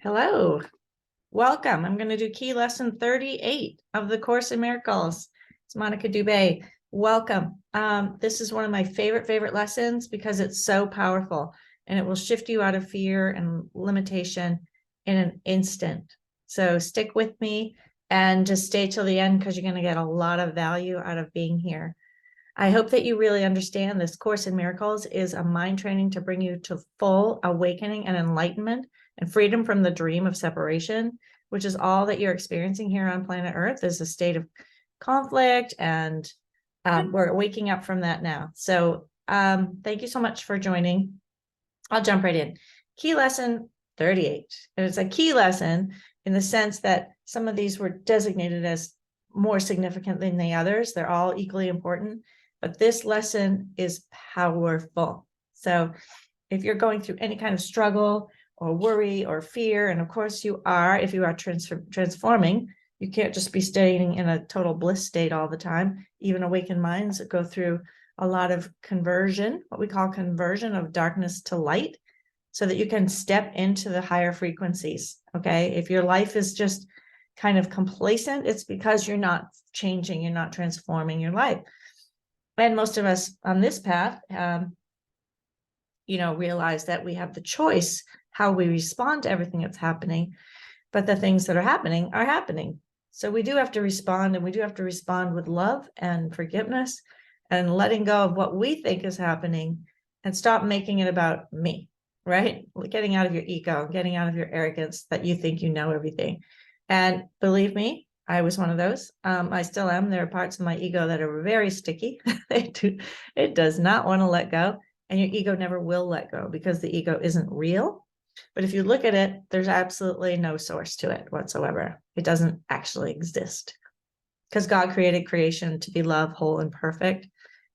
Hello, welcome. I'm going to do key lesson 38 of the Course in Miracles. It's Monica Dubé. Welcome. This is one of my favorite lessons because it's so powerful and it will shift you out of fear and limitation in an instant. So stick with me and just stay till the end because you're going to get a lot of value out of being here. I hope that you really understand this Course in Miracles is a mind training to bring you to full awakening and enlightenment and freedom from the dream of separation, which is all that you're experiencing here on planet Earth is a state of conflict, and we're waking up from that now. So thank you so much for joining. I'll jump right in. Key lesson 38. And it's a key lesson in the sense that some of these were designated as more significant than the others. They're all equally important, but this lesson is powerful. So if you're going through any kind of struggle or worry or fear, and of course you are, if you are transforming, you can't just be staying in a total bliss state all the time. Even awakened minds that go through a lot of conversion, what we call conversion of darkness to light, so that you can step into the higher frequencies. Okay. If your life is just kind of complacent, it's because you're not changing, you're not transforming your life. And most of us on this path, realize that we have the choice how we respond to everything that's happening, but the things that are happening are happening. So we do have to respond, and we do have to respond with love and forgiveness and letting go of what we think is happening and stop making it about me, right? Getting out of your ego, getting out of your arrogance that you think you know everything. And believe me, I was one of those. I still am. There are parts of my ego that are very sticky. It does not want to let go. And your ego never will let go because the ego isn't real. But if you look at it, there's absolutely no source to it whatsoever. It doesn't actually exist because God created creation to be love, whole, and perfect.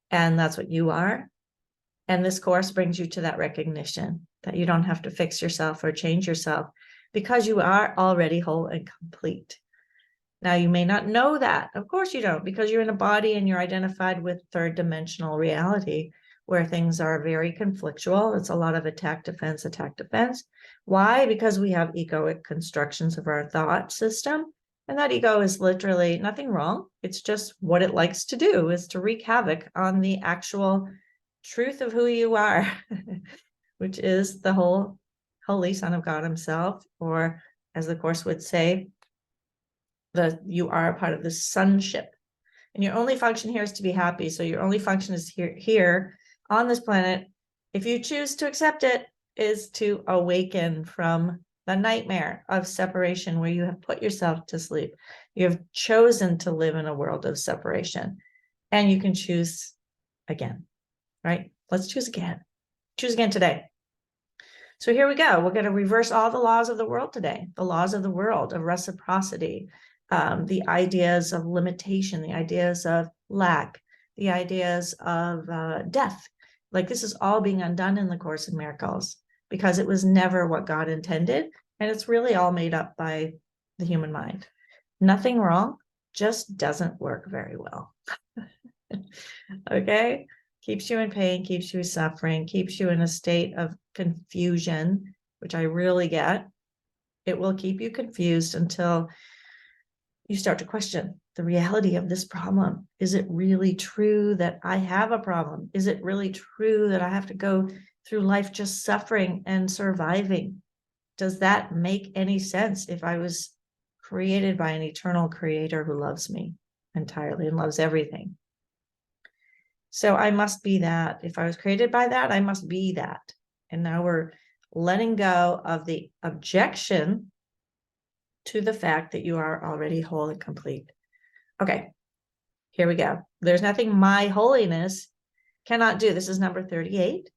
And that's what you are. And this course brings you to that recognition that you don't have to fix yourself or change yourself because you are already whole and complete. Now, you may not know that. Of course you don't, because you're in a body and you're identified with third dimensional reality where things are very conflictual. It's a lot of attack, defense, attack, defense. Why? Because we have egoic constructions of our thought system. And that ego is literally nothing wrong. It's just what it likes to do is to wreak havoc on the actual truth of who you are, which is the whole Holy Son of God himself, or as the Course would say, you are a part of the sonship. And your only function here is to be happy. So your only function is here on this planet, if you choose to accept it, is to awaken from the nightmare of separation where you have put yourself to sleep. You have chosen to live in a world of separation, and you can choose again, right? Let's choose again. Choose again today. So here we go. We're going to reverse all the laws of the world today, the laws of the world of reciprocity, the ideas of limitation, the ideas of lack, the ideas of death. Like this is all being undone in the Course in Miracles because it was never what God intended. And it's really all made up by the human mind. Nothing wrong, just doesn't work very well. Okay? Keeps you in pain, keeps you suffering, keeps you in a state of confusion, which I really get. It will keep you confused until you start to question the reality of this problem. Is it really true that I have a problem? Is it really true that I have to go through life just suffering and surviving? Does that make any sense if I was created by an eternal creator who loves me entirely and loves everything? So I must be that. If I was created by that, I must be that. And now we're letting go of the objection to the fact that you are already whole and complete. Okay, here we go. There's nothing my holiness cannot do. This is number 38.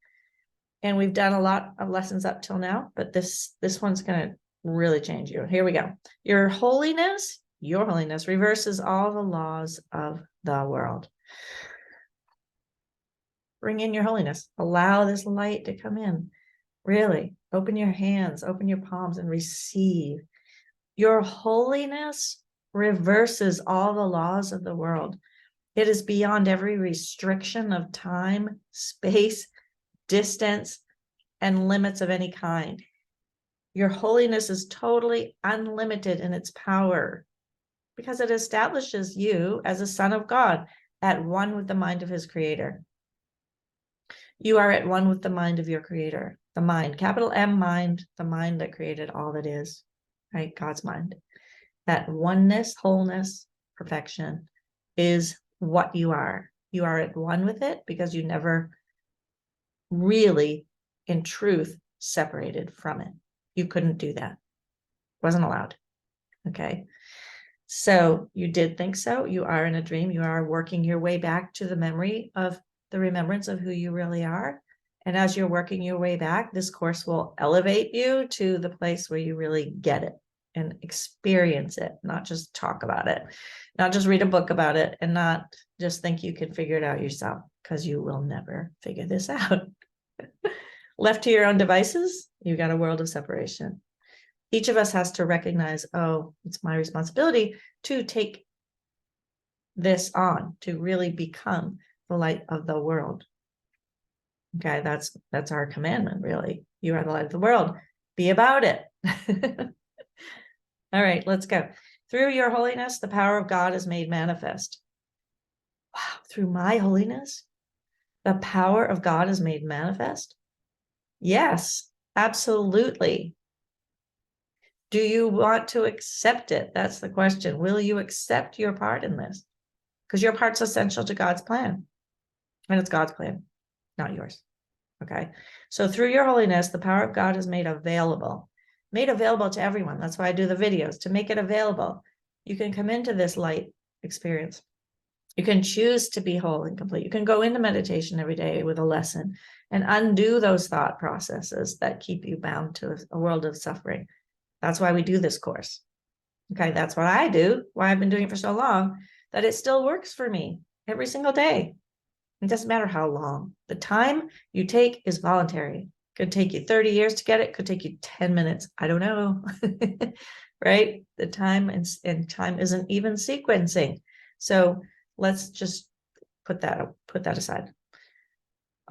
And we've done a lot of lessons up till now, but this one's going to really change you. Here we go. Your holiness reverses all the laws of the world. Bring in your holiness. Allow this light to come in. Really, open your hands, open your palms and receive. Your holiness reverses all the laws of the world. It is beyond every restriction of time, space, distance, and limits of any kind. Your holiness is totally unlimited in its power because it establishes you as a son of God at one with the mind of his creator. You are at one with the mind of your creator, the mind, capital M mind, the mind that created all that is, right? God's mind. That oneness, wholeness, perfection is what you are. You are at one with it because you never really, in truth, separated from it. You couldn't do that. Wasn't allowed. Okay. So you did think so. You are in a dream. You are working your way back to the memory of the remembrance of who you really are. And as you're working your way back, this course will elevate you to the place where you really get it and experience it, not just talk about it, not just read a book about it, and not just think you can figure it out yourself, because you will never figure this out. Left to your own devices, you got a world of separation. Each of us has to recognize, oh, it's my responsibility to take this on, to really become the light of the world. Okay, that's our commandment, really. You are the light of the world. Be about it. All right, let's go. Through your holiness, the power of God is made manifest. Wow, through my holiness, the power of God is made manifest? Yes, absolutely. Do you want to accept it? That's the question. Will you accept your part in this? Because your part's essential to God's plan. And it's God's plan, not yours. Okay. So through your holiness, the power of God is made available to everyone. That's why I do the videos, to make it available. You can come into this light experience. You can choose to be whole and complete. You can go into meditation every day with a lesson and undo those thought processes that keep you bound to a world of suffering. That's why we do this course. Okay, that's what I do, why I've been doing it for so long, that it still works for me every single day. It doesn't matter how long. The time you take is voluntary. Could take you 30 years to get it, could take you 10 minutes. I don't know. Right? The time and time isn't even sequencing. So let's just put that aside.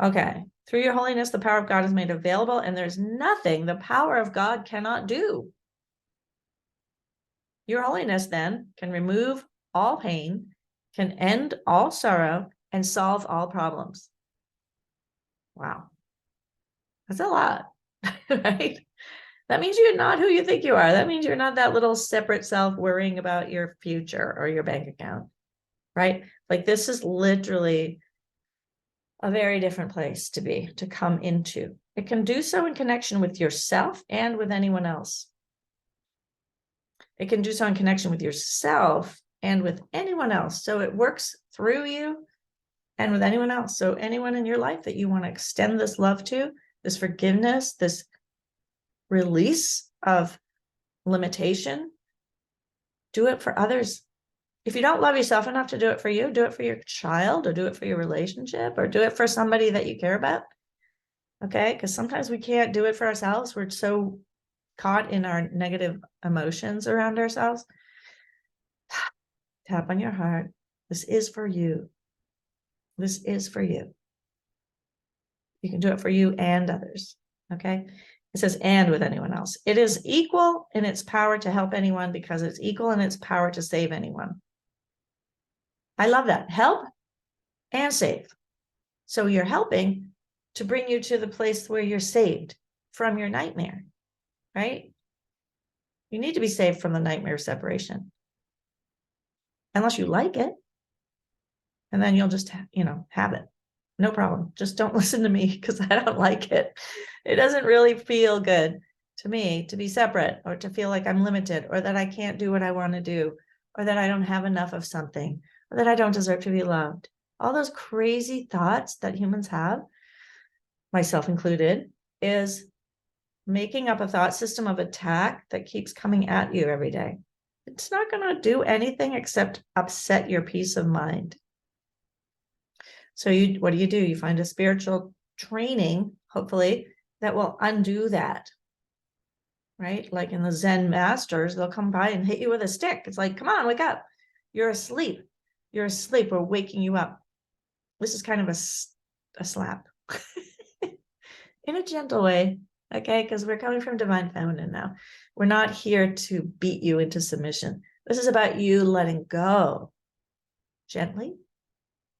Okay. Through your holiness, the power of God is made available, and there's nothing the power of God cannot do. Your holiness then can remove all pain, can end all sorrow, and solve all problems. Wow. That's a lot, right? That means you're not who you think you are. That means you're not that little separate self worrying about your future or your bank account, right? Like, this is literally a very different place to come into. It can do so in connection with yourself and with anyone else. It can do so in connection with yourself and with anyone else. So it works through you and with anyone else. So anyone in your life that you want to extend this love to, this forgiveness, this release of limitation, do it for others. If you don't love yourself enough to do it for you, do it for your child, or do it for your relationship, or do it for somebody that you care about. Okay? Because sometimes we can't do it for ourselves. We're so caught in our negative emotions around ourselves. Tap on your heart. This is for you. This is for you. You can do it for you and others. Okay? It says, and with anyone else. It is equal in its power to help anyone because it's equal in its power to save anyone. I love that. Help and save. So you're helping to bring you to the place where you're saved from your nightmare, right? You need to be saved from the nightmare of separation. Unless you like it. And then you'll just, have it. No problem. Just don't listen to me because I don't like it. It doesn't really feel good to me to be separate, or to feel like I'm limited, or that I can't do what I want to do, or that I don't have enough of something, or that I don't deserve to be loved. All those crazy thoughts that humans have, myself included, is making up a thought system of attack that keeps coming at you every day. It's not going to do anything except upset your peace of mind. So what do? You find a spiritual training, hopefully, that will undo that, right? Like in the Zen masters, they'll come by and hit you with a stick. It's like, come on, wake up. You're asleep. You're asleep. We're waking you up. This is kind of a slap in a gentle way. Okay, because we're coming from divine feminine now. We're not here to beat you into submission. This is about you letting go gently,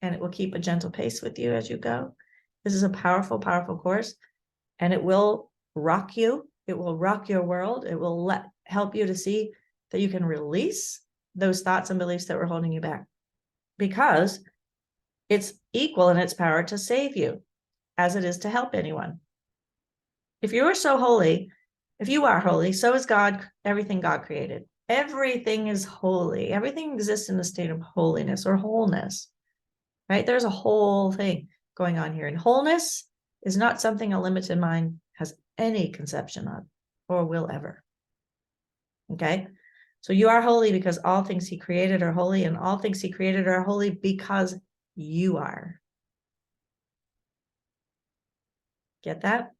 and it will keep a gentle pace with you as you go. This is a powerful, powerful course, and it will rock you. It will rock your world. It will help you to see that you can release those thoughts and beliefs that were holding you back, because it's equal in its power to save you as it is to help anyone. If you are so holy, if you are holy, so is God, everything God created. Everything is holy. Everything exists in a state of holiness or wholeness, right? There's a whole thing going on here. And wholeness is not something a limited mind has any conception of or will ever. Okay? So you are holy because all things he created are holy, and all things he created are holy because you are. Get that?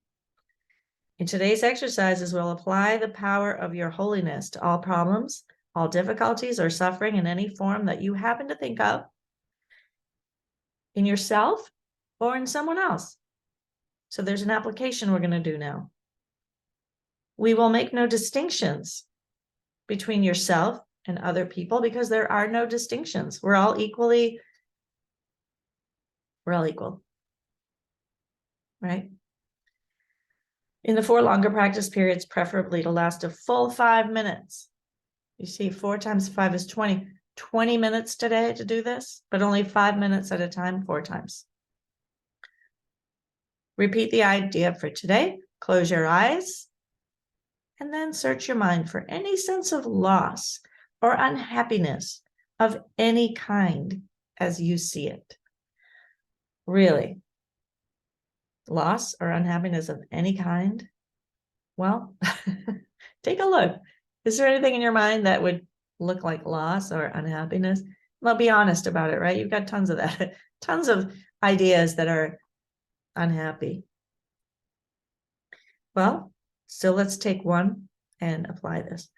In today's exercises, we'll apply the power of your holiness to all problems, all difficulties or suffering in any form that you happen to think of in yourself or in someone else. So there's an application we're going to do now. We will make no distinctions between yourself and other people because there are no distinctions. We're all equal, right? In the 4 longer practice periods, preferably to last a full 5 minutes. You see, 4 times 5 is 20. 20 minutes today to do this, but only 5 minutes at a time, 4 times. Repeat the idea for today. Close your eyes and then search your mind for any sense of loss or unhappiness of any kind as you see it. Really, loss or unhappiness of any kind? Well, take a look. Is there anything in your mind that would look like loss or unhappiness? Well, be honest about it, right? You've got tons of that, tons of ideas that are unhappy. Well, so let's take one and apply this.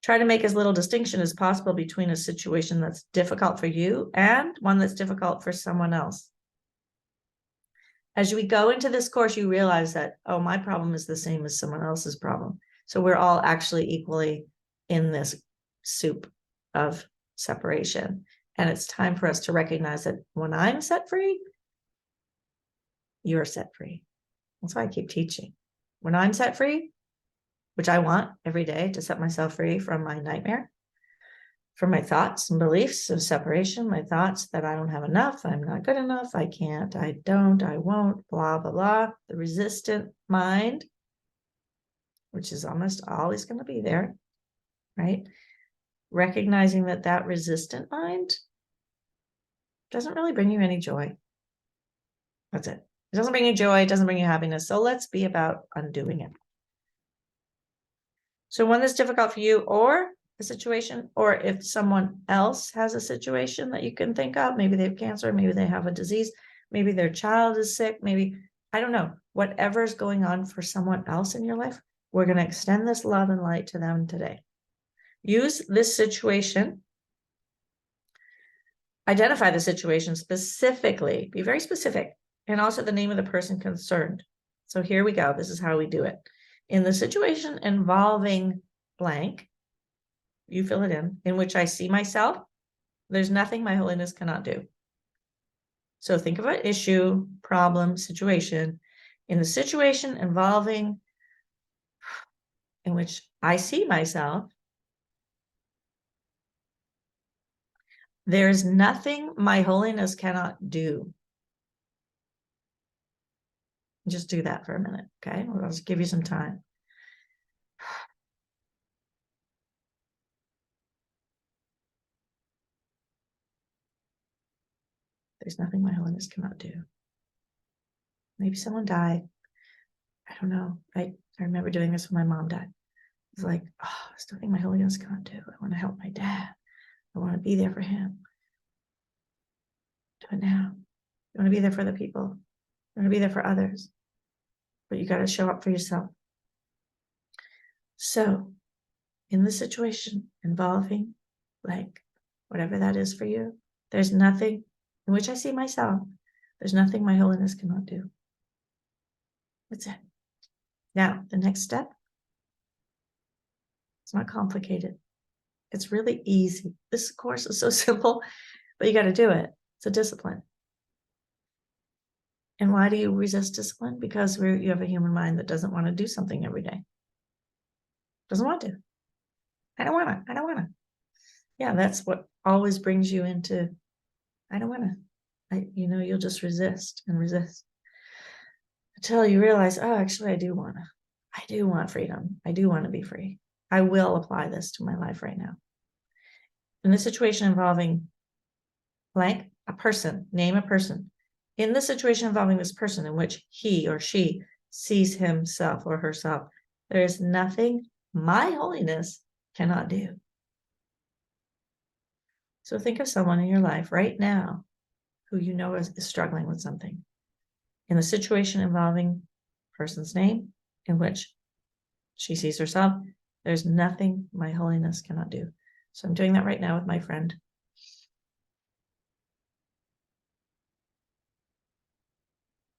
Try to make as little distinction as possible between a situation that's difficult for you and one that's difficult for someone else. As we go into this course, you realize that, oh, my problem is the same as someone else's problem. So we're all actually equally in this soup of separation. And it's time for us to recognize that when I'm set free, you're set free. That's why I keep teaching. When I'm set free, which I want every day to set myself free from my nightmare, from my thoughts and beliefs of separation, my thoughts that I don't have enough, I'm not good enough, I can't, I don't, I won't, blah, blah, blah. The resistant mind, which is almost always going to be there, right? Recognizing that that resistant mind doesn't really bring you any joy. That's it. It doesn't bring you joy, it doesn't bring you happiness. So let's be about undoing it. So when it's difficult for you or a situation, or if someone else has a situation that you can think of, maybe they have cancer, maybe they have a disease, maybe their child is sick, maybe, I don't know, whatever's going on for someone else in your life, we're going to extend this love and light to them today. Use this situation, identify the situation specifically, be very specific, and also the name of the person concerned. So here we go. This is how we do it. In the situation involving blank, you fill it in which I see myself, there's nothing my holiness cannot do. So think of an issue, problem, situation. In the situation involving, in which I see myself, there's nothing my holiness cannot do. Just do that for a minute, okay? I'll just give you some time. There's nothing my holiness cannot do. Maybe someone died. I don't know. I remember doing this when my mom died. It's like, oh, there's nothing my holiness cannot do. I want to help my dad. I want to be there for him. Do it now. You want to be there for the people. You want to be there for others. But you got to show up for yourself. So, in the situation involving, like, whatever that is for you, there's nothing in which I see myself. There's nothing my holiness cannot do. That's it. Now, the next step, it's not complicated. It's really easy. This course is so simple, but you got to do it. It's a discipline. And why do you resist discipline? Because you have a human mind that doesn't want to do something every day. Doesn't want to. I don't want to. I don't want to. Yeah, that's what always brings you into, I don't want to. You'll just resist and resist until you realize, oh, actually, I do want freedom. I do want to be free. I will apply this to my life right now. In the situation involving blank, a person, name a person. In the situation involving this person in which he or she sees himself or herself, there is nothing my holiness cannot do. So think of someone in your life right now who you know is struggling with something. In the situation involving person's name in which she sees herself, there's nothing my holiness cannot do. So I'm doing that right now with my friend.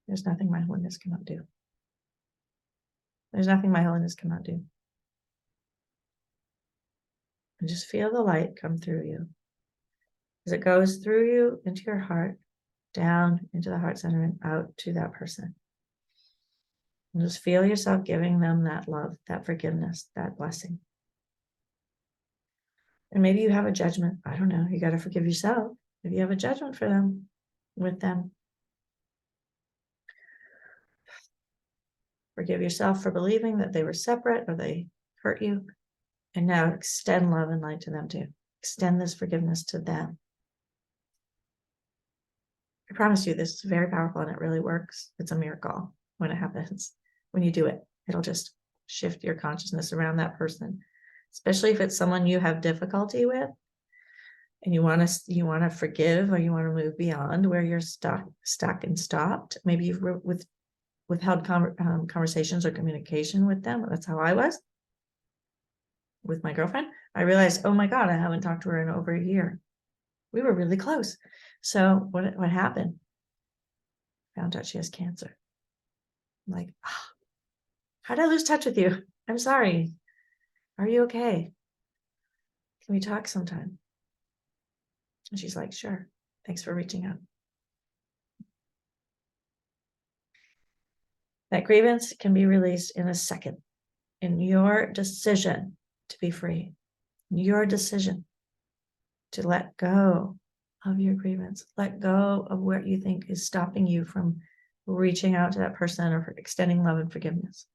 There's nothing my holiness cannot do. There's nothing my holiness cannot do. And just feel the light come through you as it goes through you into your heart, down into the heart center and out to that person. And just feel yourself giving them that love, that forgiveness, that blessing. And maybe you have a judgment. I don't know. You got to forgive yourself. If you have a judgment for them, with them, forgive yourself for believing that they were separate or they hurt you. And now extend love and light to them too. Extend this forgiveness to them. I promise you, this is very powerful and it really works. It's a miracle when it happens. When you do it, it'll just shift your consciousness around that person, especially if it's someone you have difficulty with and you want to forgive or you want to move beyond where you're stuck and stopped. Maybe you've withheld conversations or communication with them. That's how I was with my girlfriend. I realized, oh my God, I haven't talked to her in over a year. We were really close. So what happened? Found out she has cancer. I'm like, oh, how did I lose touch with you? I'm sorry. Are you okay? Can we talk sometime? And she's like, sure. Thanks for reaching out. That grievance can be released in a second. In your decision to be free, your decision to let go of your grievance, let go of what you think is stopping you from reaching out to that person or extending love and forgiveness.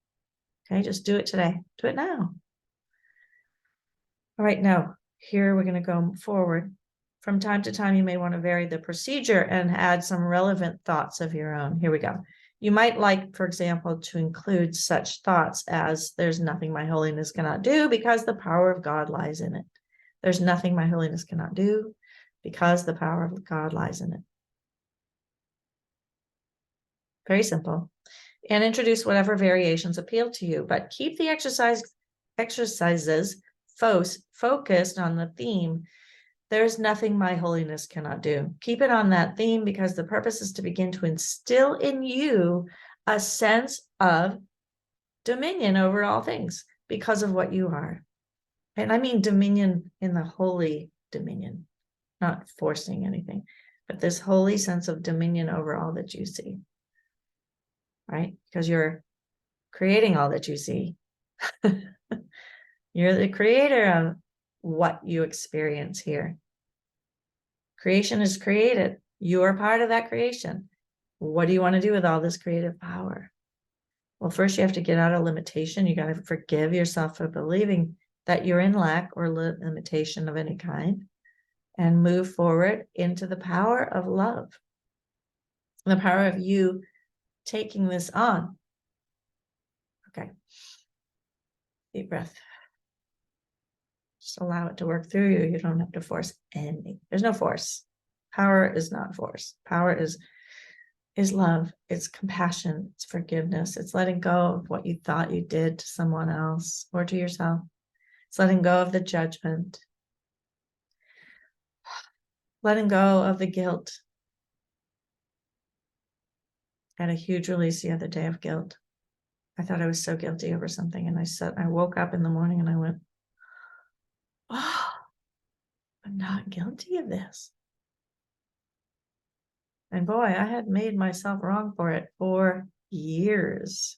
Okay, just do it today. Do it now. All right, now, here we're going to go forward. From time to time, you may want to vary the procedure and add some relevant thoughts of your own. Here we go. You might like, for example, to include such thoughts as, there's nothing my holiness cannot do because the power of God lies in it. There's nothing my holiness cannot do because the power of God lies in it. Very simple. And introduce whatever variations appeal to you, but keep the exercises focused on the theme. There's nothing my holiness cannot do. Keep it on that theme because the purpose is to begin to instill in you a sense of dominion over all things because of what you are. And I mean dominion in the holy dominion, not forcing anything, but this holy sense of dominion over all that you see, right? Because you're creating all that you see. You're the creator of what you experience here. Creation is created. You are part of that creation. What do you want to do with all this creative power? Well, first you have to get out of limitation. You got to forgive yourself for believing that you're in lack or limitation of any kind and move forward into the power of love, the power of you taking this on. Okay. Deep breath. Just allow it to work through you. You don't have to force anything. There's no force. Power is not force. Power is love. It's compassion. It's forgiveness. It's letting go of what you thought you did to someone else or to yourself. It's letting go of the judgment. Letting go of the guilt. I had a huge release the other day of guilt. I thought I was so guilty over something. And I woke up in the morning and I went, oh, I'm not guilty of this. And boy, I had made myself wrong for it for years.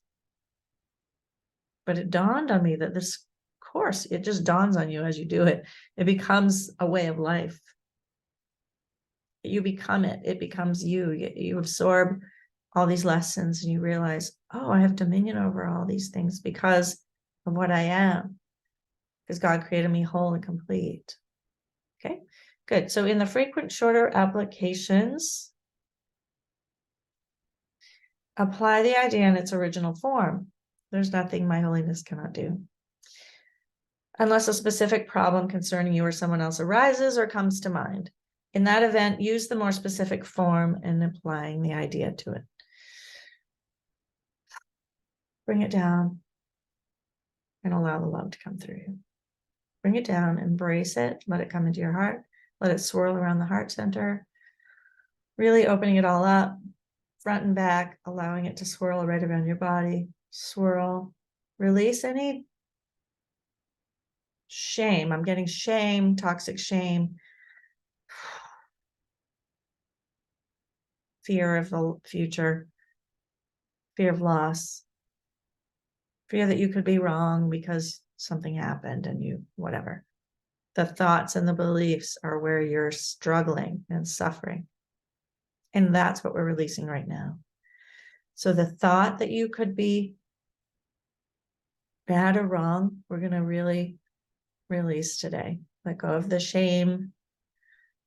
But it dawned on me that this course, it just dawns on you as you do it. It becomes a way of life. You become it. It becomes you. You absorb all these lessons and you realize, oh, I have dominion over all these things because of what I am. Because God created me whole and complete. Okay, good. So in the frequent shorter applications, apply the idea in its original form. There's nothing my holiness cannot do. Unless a specific problem concerning you or someone else arises or comes to mind. In that event, use the more specific form and applying the idea to it. Bring it down and allow the love to come through you. Bring it down, embrace it, let it come into your heart, let it swirl around the heart center, really opening it all up, front and back, allowing it to swirl right around your body, swirl, release any shame. I'm getting shame, toxic shame, fear of the future, fear of loss, fear that you could be wrong because something happened and you, whatever. The thoughts and the beliefs are where you're struggling and suffering. And that's what we're releasing right now. So the thought that you could be bad or wrong, we're going to really release today. Let go of the shame,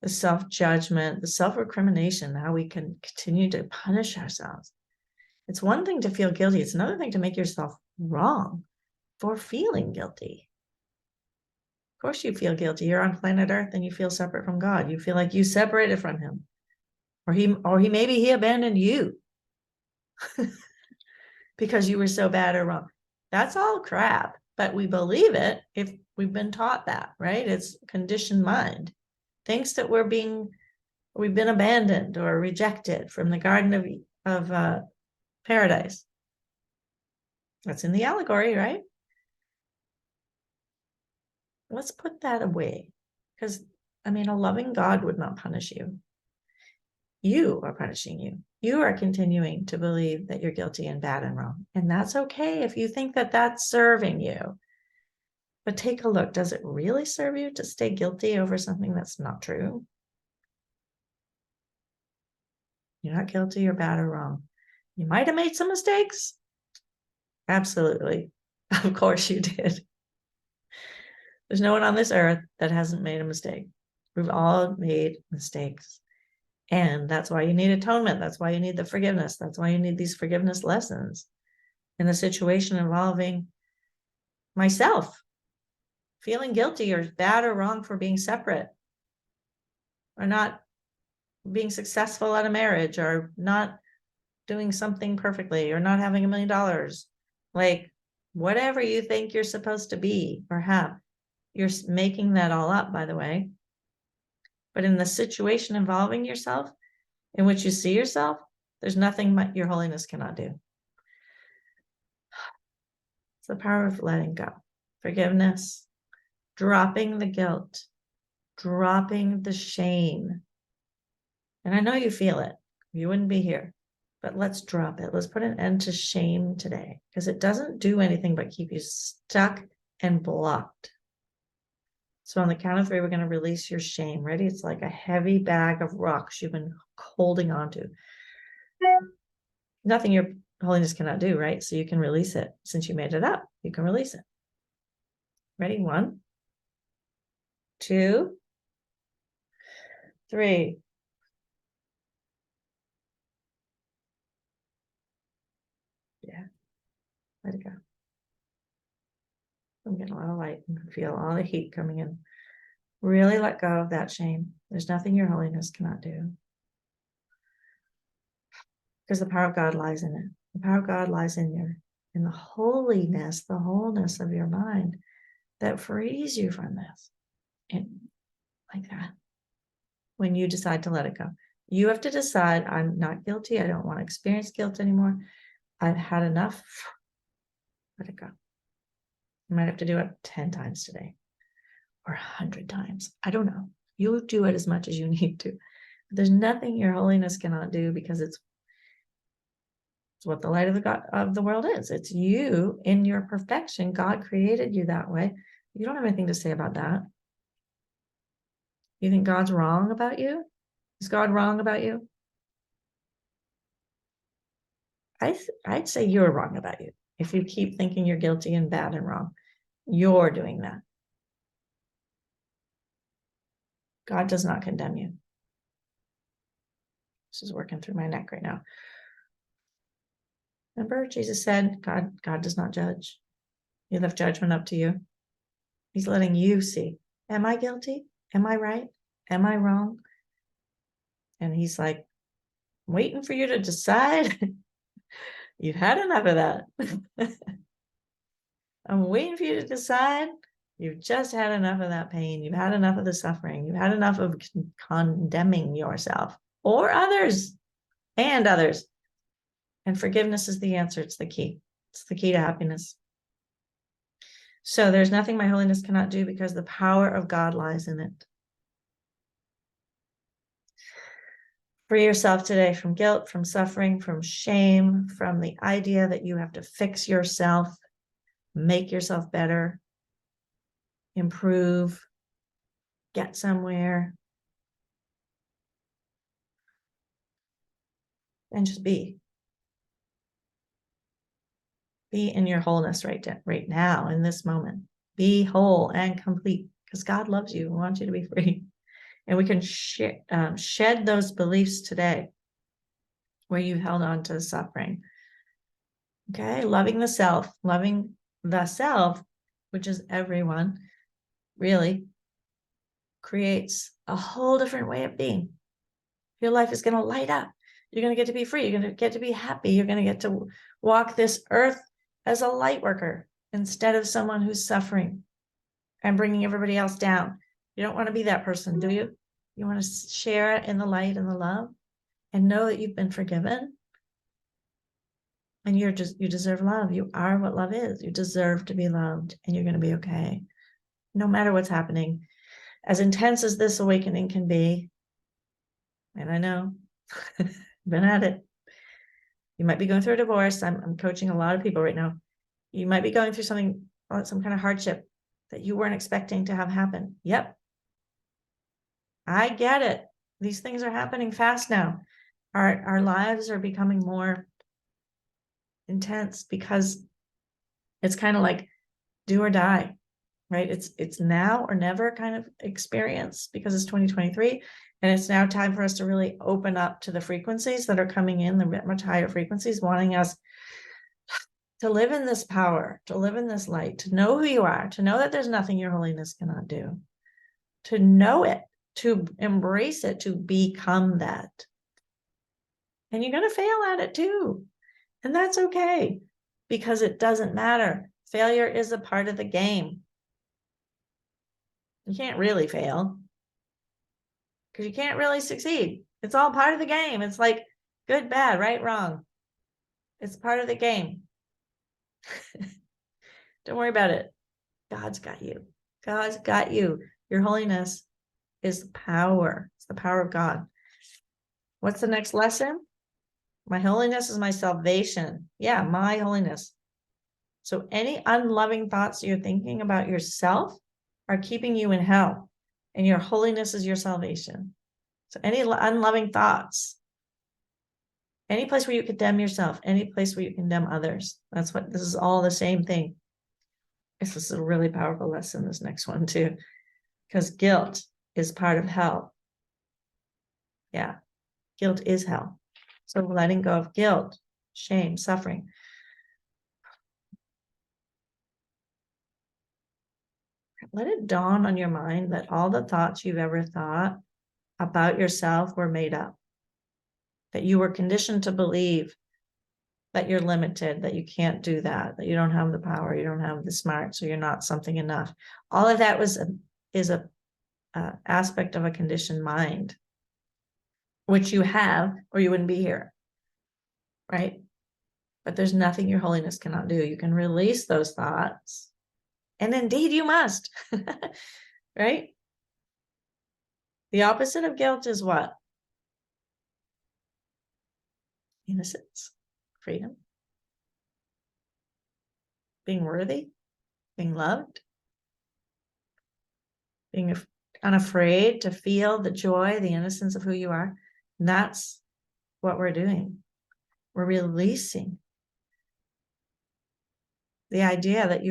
the self-judgment, the self-recrimination, how we can continue to punish ourselves. It's one thing to feel guilty. It's another thing to make yourself wrong for feeling guilty. Of course you feel guilty. You're on planet Earth and you feel separate from God. You feel like you separated from him. Or maybe he abandoned you because you were so bad or wrong. That's all crap, but we believe it if we've been taught that, right? It's conditioned mind. Thinks that we've been abandoned or rejected from the Garden of Paradise. That's in the allegory, right? Let's put that away. Because, I mean, a loving God would not punish you. You are punishing you. You are continuing to believe that you're guilty and bad and wrong. And that's okay if you think that that's serving you. But take a look. Does it really serve you to stay guilty over something that's not true? You're not guilty or bad or wrong. You might have made some mistakes. Absolutely. Of course you did. There's no one on this earth that hasn't made a mistake. We've all made mistakes. And that's why you need atonement. That's why you need the forgiveness. That's why you need these forgiveness lessons in a situation involving myself feeling guilty or bad or wrong for being separate or not being successful at a marriage or not doing something perfectly or not having $1 million. Like whatever you think you're supposed to be or have, you're making that all up, by the way. But in the situation involving yourself, in which you see yourself, there's nothing your holiness cannot do. It's the power of letting go. Forgiveness, dropping the guilt, dropping the shame. And I know you feel it. You wouldn't be here. But let's drop it. Let's put an end to shame today because it doesn't do anything but keep you stuck and blocked. So on the count of 3, we're going to release your shame. Ready? It's like a heavy bag of rocks you've been holding on to. Nothing your holiness cannot do, right? So you can release it. Since you made it up, you can release it. Ready? 1, 2, 3. Yeah. Let it go. I'm getting a lot of light and feel all the heat coming in. Really let go of that shame. There's nothing your holiness cannot do. Because the power of God lies in it. The power of God lies in the holiness, the wholeness of your mind that frees you from this. And like that. When you decide to let it go. You have to decide, I'm not guilty. I don't want to experience guilt anymore. I've had enough. go. You might have to do it 10 times today or 100 times. I don't know. You'll do it as much as you need to. There's nothing your holiness cannot do, because it's what the light of the world is. It's you in your perfection. God created you that way. You don't have anything to say about that. You think God's wrong about you? Is God wrong about you? I'd say you're wrong about you. If you keep thinking you're guilty and bad and wrong, you're doing that. God does not condemn you. This is working through my neck right now. Remember, Jesus said, God does not judge. He left judgment up to you. He's letting you see, am I guilty? Am I right? Am I wrong? And he's like, waiting for you to decide. You've had enough of that. I'm waiting for you to decide. You've just had enough of that pain. You've had enough of the suffering. You've had enough of condemning yourself or others and others. And forgiveness is the answer. It's the key. It's the key to happiness. So there's nothing my holiness cannot do, because the power of God lies in it. Free yourself today from guilt, from suffering, from shame, from the idea that you have to fix yourself, make yourself better, improve, get somewhere, and just be. Be in your wholeness right now, in this moment. Be whole and complete, because God loves you and wants you to be free. And we can shed those beliefs today where you've held on to suffering. Okay, loving the self, which is everyone, really creates a whole different way of being. Your life is going to light up. You're going to get to be free. You're going to get to be happy. You're going to get to walk this earth as a light worker instead of someone who's suffering and bringing everybody else down. You don't want to be that person, do you? You want to share in the light and the love and know that you've been forgiven. And you deserve love. You are what love is. You deserve to be loved, and you're going to be okay. No matter what's happening. As intense as this awakening can be, and I know, been at it. You might be going through a divorce. I'm coaching a lot of people right now. You might be going through some kind of hardship that you weren't expecting to have happen. Yep. I get it. These things are happening fast now. Our lives are becoming more intense because it's kind of like do or die, right? It's now or never kind of experience, because it's 2023, and it's now time for us to really open up to the frequencies that are coming in, the much higher frequencies, wanting us to live in this power, to live in this light, to know who you are, to know that there's nothing your holiness cannot do, to know it, to embrace it, to become that. And you're going to fail at it too. And that's okay, because it doesn't matter. Failure is a part of the game. You can't really fail because you can't really succeed. It's all part of the game. It's like good, bad, right, wrong. It's part of the game. Don't worry about it. God's got you. God's got you. Your holiness is power. It's the power of God. What's the next lesson? My holiness is my salvation. Yeah, my holiness. So any unloving thoughts you're thinking about yourself are keeping you in hell, and your holiness is your salvation. So any unloving thoughts, any place where you condemn yourself, any place where you condemn others, this is all the same thing. This is a really powerful lesson, this next one too, because guilt is part of hell. Yeah, guilt is hell. So letting go of guilt, shame, suffering. Let it dawn on your mind that all the thoughts you've ever thought about yourself were made up, that you were conditioned to believe that you're limited, that you can't do that you don't have the power, you don't have the smart, so you're not something enough. All of that is a aspect of a conditioned mind, which you have, or you wouldn't be here, right? but there's nothing your holiness cannot do. You can release those thoughts, and indeed you must, right? The opposite of guilt is what? Innocence, freedom, being worthy, being loved, being unafraid to feel the joy, the innocence of who you are. And that's what we're doing. We're releasing the idea that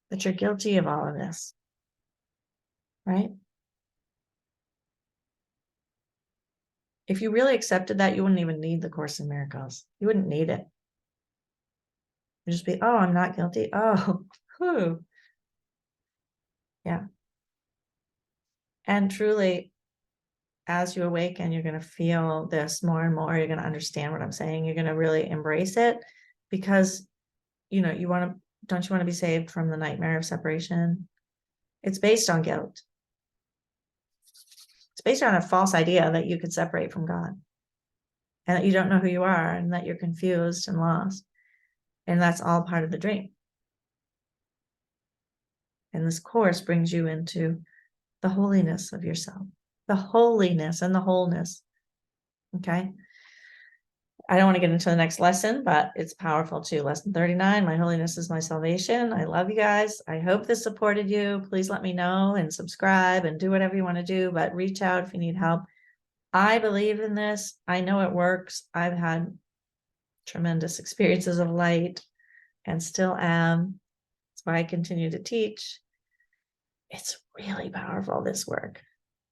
that you're guilty of all of this, right? If you really accepted that, you wouldn't even need the Course in Miracles. You wouldn't need it. You'd just be, oh, I'm not guilty. Oh, whew. Yeah. And truly, as you awaken, you're going to feel this more and more. You're going to understand what I'm saying. You're going to really embrace it, because, don't you want to be saved from the nightmare of separation? It's based on guilt. It's based on a false idea that you could separate from God, and that you don't know who you are, and that you're confused and lost. And that's all part of the dream. And this course brings you into the holiness of yourself, the holiness and the wholeness. Okay. I don't want to get into the next lesson, but it's powerful too. Lesson 39, my holiness is my salvation. I love you guys. I hope this supported you. Please let me know and subscribe and do whatever you want to do, but reach out if you need help. I believe in this. I know it works. I've had tremendous experiences of light and still am. That's why I continue to teach. It's really powerful, this work.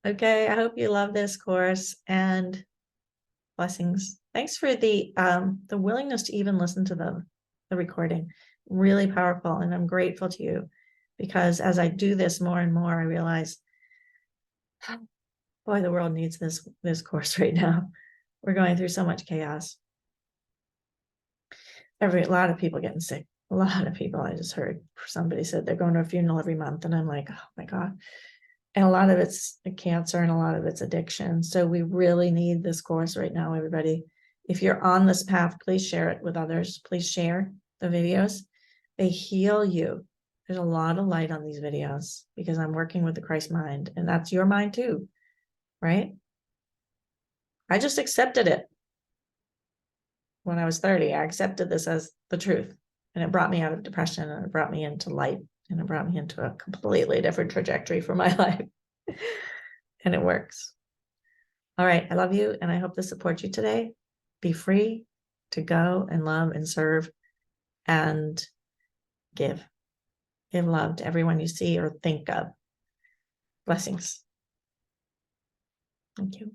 Okay, I hope you love this course, and blessings. Thanks for the willingness to even listen to the recording. Really powerful, and I'm grateful to you, because as I do this more and more, I realize, boy, the world needs this course right now. We're going through so much chaos. A lot of people getting sick. A lot of people. I just heard somebody said they're going to a funeral every month, and I'm like, oh my God. And a lot of it's cancer, and a lot of it's addiction. So we really need this course right now, everybody. If you're on this path, please share it with others. Please share the videos. They heal you. There's a lot of light on these videos, because I'm working with the Christ mind, and that's your mind too, right? I just accepted it when I was 30. I accepted this as the truth, and it brought me out of depression, and it brought me into light, and it brought me into a completely different trajectory for my life. And it works. All right. I love you, and I hope this supports you today. Be free to go and love and serve and give. Give love to everyone you see or think of. Blessings. Thank you.